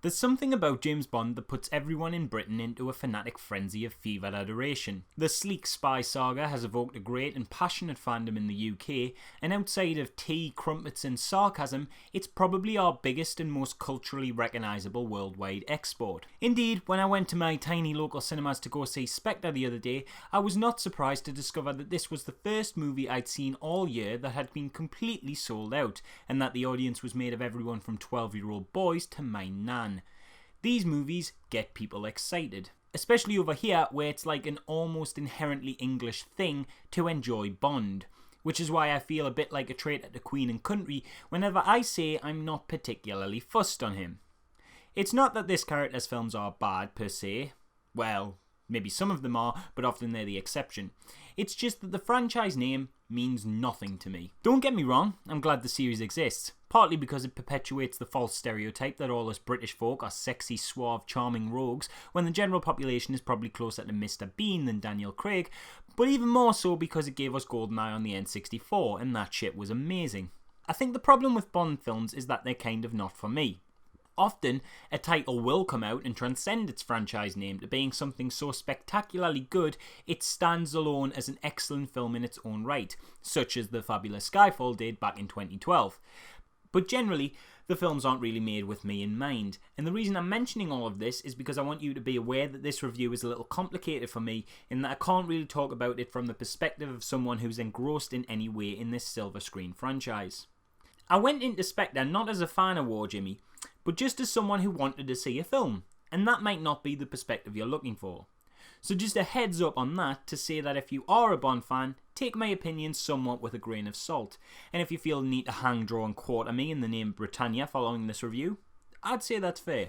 There's something about James Bond that puts everyone in Britain into a fanatic frenzy of fevered adoration. The sleek spy saga has evoked a great and passionate fandom in the UK, and outside of tea, crumpets and sarcasm, it's probably our biggest and most culturally recognisable worldwide export. Indeed, when I went to my tiny local cinemas to go see Spectre the other day, I was not surprised to discover that this was the first movie I'd seen all year that had been completely sold out, and that the audience was made of everyone from 12-year-old boys to my nan. These movies get people excited, especially over here where it's like an almost inherently English thing to enjoy Bond, which is why I feel a bit like a traitor to Queen and country whenever I say I'm not particularly fussed on him. It's not that this character's films are bad per se, well, maybe some of them are, but often they're the exception. It's just that the franchise name means nothing to me. Don't get me wrong, I'm glad the series exists, partly because it perpetuates the false stereotype that all us British folk are sexy, suave, charming rogues, when the general population is probably closer to Mr. Bean than Daniel Craig, but even more so because it gave us GoldenEye on the N64, and that shit was amazing. I think the problem with Bond films is that they're kind of not for me. Often, a title will come out and transcend its franchise name to being something so spectacularly good it stands alone as an excellent film in its own right, such as the fabulous Skyfall did back in 2012. But generally, the films aren't really made with me in mind, and the reason I'm mentioning all of this is because I want you to be aware that this review is a little complicated for me, in that I can't really talk about it from the perspective of someone who's engrossed in any way in this silver screen franchise. I went into Spectre not as a fan of War Jimmy, but just as someone who wanted to see a film, and that might not be the perspective you're looking for. So just a heads up on that to say that if you are a Bond fan, take my opinion somewhat with a grain of salt, and if you feel the need to hang, draw and quarter me in the name of Britannia following this review, I'd say that's fair.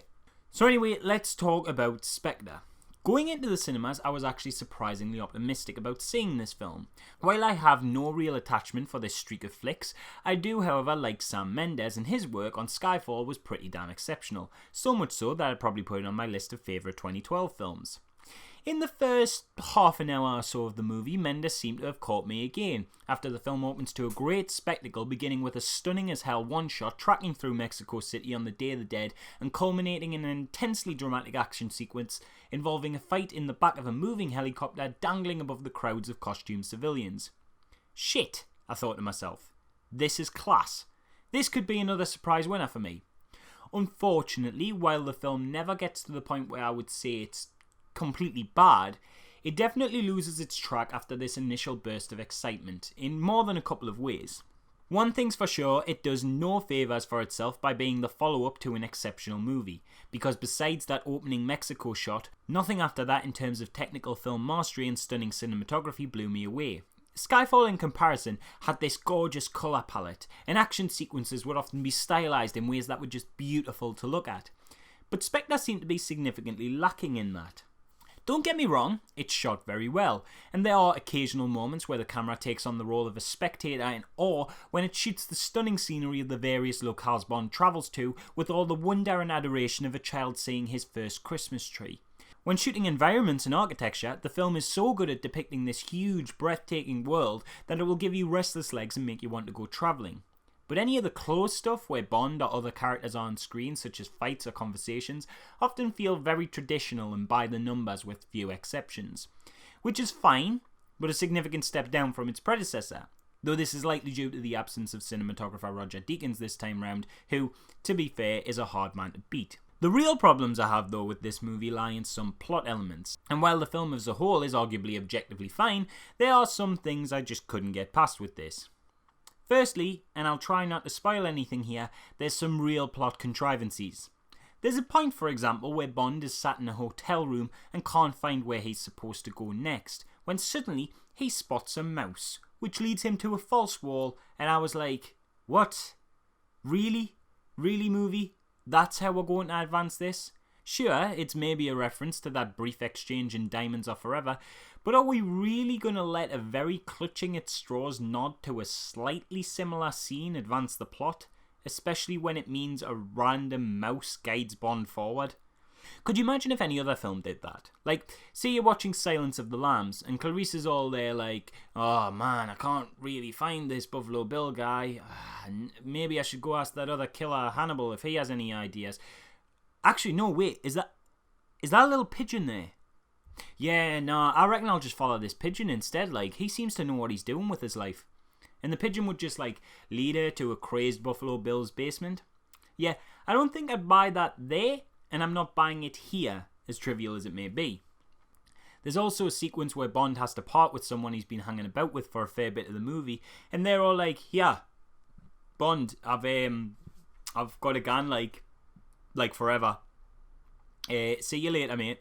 So anyway, let's talk about Spectre. Going into the cinemas, I was actually surprisingly optimistic about seeing this film. While I have no real attachment for this streak of flicks, I do however like Sam Mendes, and his work on Skyfall was pretty damn exceptional, so much so that I'd probably put it on my list of favourite 2012 films. In the first half an hour or so of the movie, Mendes seemed to have caught me again, after the film opens to a great spectacle beginning with a stunning as hell one-shot tracking through Mexico City on the Day of the Dead and culminating in an intensely dramatic action sequence involving a fight in the back of a moving helicopter dangling above the crowds of costumed civilians. Shit, I thought to myself. This is class. This could be another surprise winner for me. Unfortunately, while the film never gets to the point where I would say it's completely bad, it definitely loses its track after this initial burst of excitement, in more than a couple of ways. One thing's for sure, it does no favours for itself by being the follow-up to an exceptional movie, because besides that opening Mexico shot, nothing after that in terms of technical film mastery and stunning cinematography blew me away. Skyfall in comparison had this gorgeous colour palette, and action sequences would often be stylised in ways that were just beautiful to look at. But Spectre seemed to be significantly lacking in that. Don't get me wrong, it's shot very well, and there are occasional moments where the camera takes on the role of a spectator in awe when it shoots the stunning scenery of the various locales Bond travels to with all the wonder and adoration of a child seeing his first Christmas tree. When shooting environments and architecture, the film is so good at depicting this huge, breathtaking world that it will give you restless legs and make you want to go travelling. But any of the close stuff where Bond or other characters are on screen, such as fights or conversations, often feel very traditional and by the numbers with few exceptions. Which is fine, but a significant step down from its predecessor, though this is likely due to the absence of cinematographer Roger Deakins this time round, who, to be fair, is a hard man to beat. The real problems I have though with this movie lie in some plot elements, and while the film as a whole is arguably objectively fine, there are some things I just couldn't get past with this. Firstly, and I'll try not to spoil anything here, there's some real plot contrivances. There's a point, for example, where Bond is sat in a hotel room and can't find where he's supposed to go next, when suddenly he spots a mouse, which leads him to a false wall, and I was like, what? Really? Really, movie? That's how we're going to advance this? Sure, it's maybe a reference to that brief exchange in Diamonds Are Forever, but are we really going to let a very clutching at straws nod to a slightly similar scene advance the plot, especially when it means a random mouse guides Bond forward? Could you imagine if any other film did that? Like, say you're watching Silence of the Lambs, and Clarice is all there like, oh man, I can't really find this Buffalo Bill guy. Maybe I should go ask that other killer Hannibal if he has any ideas. Actually, no, wait, is that a little pigeon there? Yeah, no, I reckon I'll just follow this pigeon instead. Like, he seems to know what he's doing with his life. And the pigeon would just, like, lead her to a crazed Buffalo Bill's basement. Yeah, I don't think I'd buy that there, and I'm not buying it here, as trivial as it may be. There's also a sequence where Bond has to part with someone he's been hanging about with for a fair bit of the movie, and they're all like, yeah, Bond, I've got a gun, like forever. See you later, mate.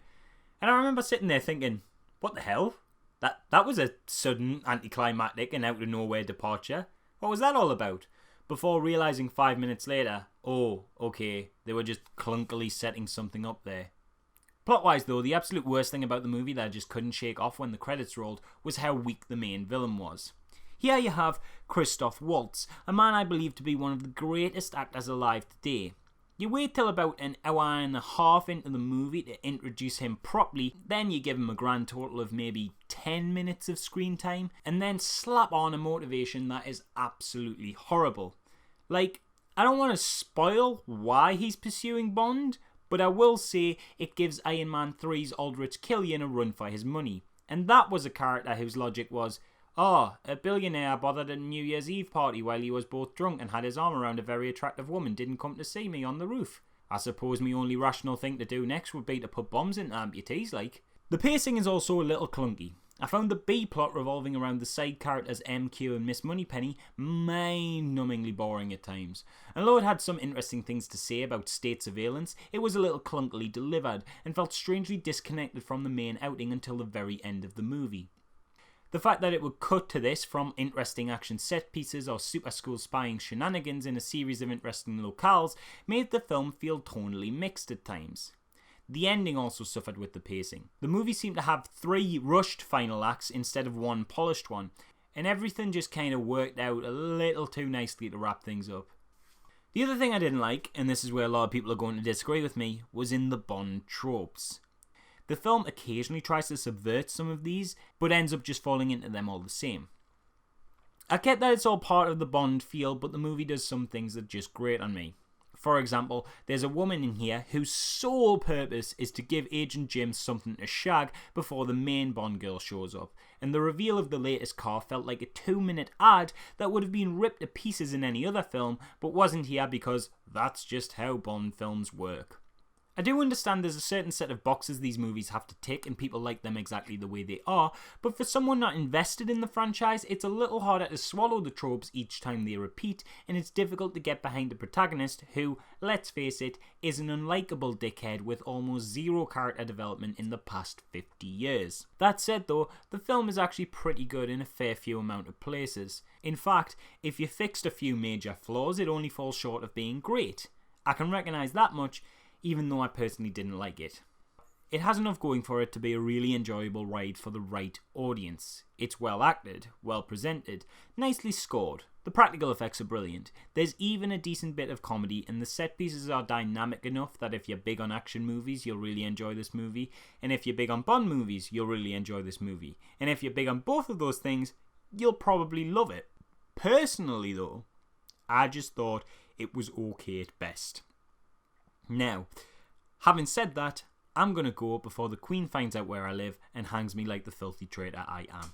And I remember sitting there thinking, what the hell? That was a sudden, anticlimactic and out of nowhere departure. What was that all about? Before realising 5 minutes later, oh, okay, they were just clunkily setting something up there. Plot-wise though, the absolute worst thing about the movie that I just couldn't shake off when the credits rolled was how weak the main villain was. Here you have Christoph Waltz, a man I believe to be one of the greatest actors alive today. You wait till about an hour and a half into the movie to introduce him properly, then you give him a grand total of maybe 10 minutes of screen time, and then slap on a motivation that is absolutely horrible. Like, I don't want to spoil why he's pursuing Bond, but I will say it gives Iron Man 3's Aldrich Killian a run for his money. And that was a character whose logic was, oh, a billionaire bothered at a New Year's Eve party while he was both drunk and had his arm around a very attractive woman didn't come to see me on the roof. I suppose my only rational thing to do next would be to put bombs into amputees, like. The pacing is also a little clunky. I found the B-plot revolving around the side characters MQ and Miss Moneypenny mind-numbingly boring at times. And although it had some interesting things to say about state surveillance, it was a little clunkily delivered and felt strangely disconnected from the main outing until the very end of the movie. The fact that it would cut to this from interesting action set pieces or super school spying shenanigans in a series of interesting locales made the film feel tonally mixed at times. The ending also suffered with the pacing. The movie seemed to have 3 rushed final acts instead of 1 polished one, and everything just kind of worked out a little too nicely to wrap things up. The other thing I didn't like, and this is where a lot of people are going to disagree with me, was in the Bond tropes. The film occasionally tries to subvert some of these, but ends up just falling into them all the same. I get that it's all part of the Bond feel, but the movie does some things that just grate on me. For example, there's a woman in here whose sole purpose is to give Agent Jim something to shag before the main Bond girl shows up, and the reveal of the latest car felt like a 2-minute ad that would have been ripped to pieces in any other film, but wasn't here because that's just how Bond films work. I do understand there's a certain set of boxes these movies have to tick and people like them exactly the way they are, but for someone not invested in the franchise, it's a little harder to swallow the tropes each time they repeat, and it's difficult to get behind a protagonist who, let's face it, is an unlikable dickhead with almost zero character development in the past 50 years. That said though, the film is actually pretty good in a fair few amount of places. In fact, if you fixed a few major flaws, it only falls short of being great. I can recognise that much, even though I personally didn't like it. It has enough going for it to be a really enjoyable ride for the right audience. It's well acted, well presented, nicely scored. The practical effects are brilliant. There's even a decent bit of comedy, and the set pieces are dynamic enough that if you're big on action movies, you'll really enjoy this movie, and if you're big on Bond movies, you'll really enjoy this movie. And if you're big on both of those things, you'll probably love it. Personally though, I just thought it was okay at best. Now, having said that, I'm going to go before the Queen finds out where I live and hangs me like the filthy traitor I am.